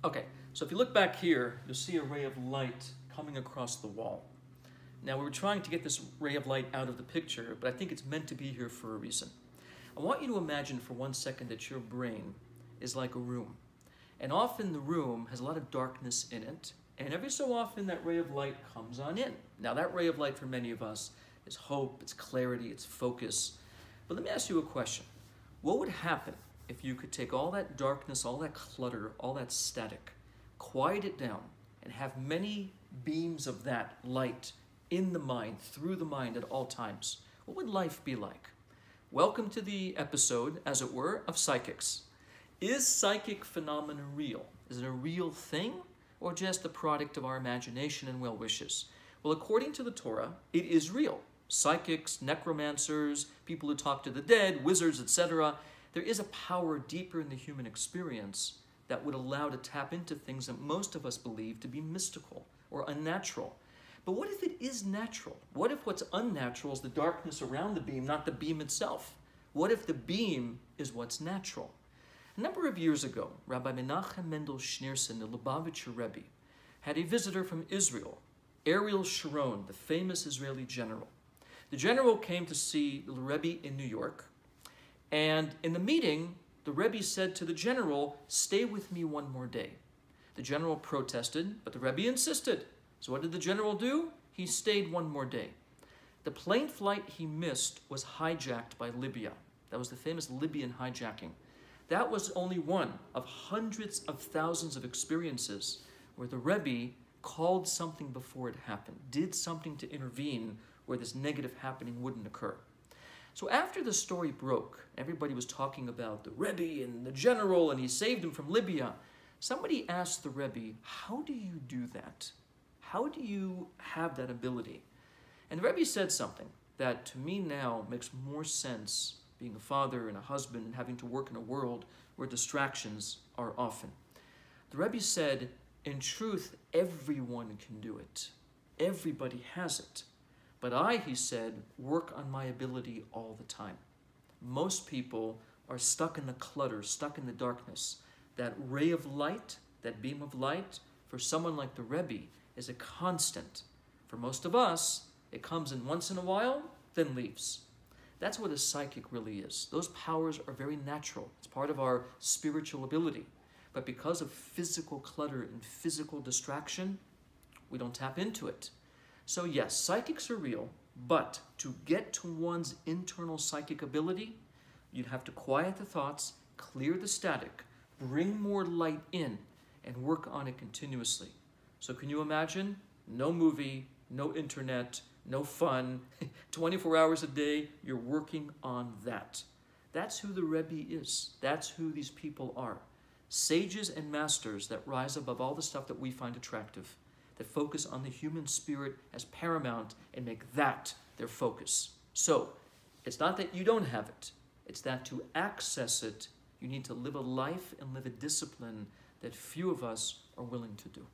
Okay, so if you look back here, you'll see a ray of light coming across the wall. Now, we were trying to get this ray of light out of the picture, but I think it's meant to be here for a reason. I want you to imagine for 1 second that your brain is like a room. And often the room has a lot of darkness in it, and every so often that ray of light comes on in. Now, that ray of light for many of us is hope, it's clarity, it's focus. But let me ask you a question. What would happen if you could take all that darkness, all that clutter, all that static, quiet it down, and have many beams of that light in the mind, through the mind at all times? What would life be like? Welcome to the episode, as it were, of psychics. Is psychic phenomena real? Is it a real thing, or just the product of our imagination and well wishes? Well, according to the Torah, it is real. Psychics, necromancers, people who talk to the dead, wizards, etc. There is a power deeper in the human experience that would allow to tap into things that most of us believe to be mystical or unnatural. But what if it is natural? What if what's unnatural is the darkness around the beam, not the beam itself? What if the beam is what's natural? A number of years ago, Rabbi Menachem Mendel Schneerson, the Lubavitcher Rebbe, had a visitor from Israel, Ariel Sharon, the famous Israeli general. The general came to see the Rebbe in New York, and in the meeting, the Rebbe said to the general, "Stay with me one more day." The general protested, but the Rebbe insisted. So what did the general do? He stayed one more day. The plane flight he missed was hijacked by Libya. That was the famous Libyan hijacking. That was only one of hundreds of thousands of experiences where the Rebbe called something before it happened, did something to intervene where this negative happening wouldn't occur. So after the story broke, everybody was talking about the Rebbe and the general, and he saved him from Libya. Somebody asked the Rebbe, "How do you do that? How do you have that ability?" And the Rebbe said something that to me now makes more sense, being a father and a husband and having to work in a world where distractions are often. The Rebbe said, "In truth, everyone can do it. Everybody has it. But I," he said, "work on my ability all the time." Most people are stuck in the clutter, stuck in the darkness. That ray of light, that beam of light, for someone like the Rebbe, is a constant. For most of us, it comes in once in a while, then leaves. That's what a psychic really is. Those powers are very natural. It's part of our spiritual ability. But because of physical clutter and physical distraction, we don't tap into it. So yes, psychics are real, but to get to one's internal psychic ability, you'd have to quiet the thoughts, clear the static, bring more light in, and work on it continuously. So can you imagine? No movie, no internet, no fun, 24 hours a day, you're working on that. That's who the Rebbe is. That's who these people are. Sages and masters that rise above all the stuff that we find attractive, that focus on the human spirit as paramount and make that their focus. So, it's not that you don't have it. It's that to access it, you need to live a life and live a discipline that few of us are willing to do.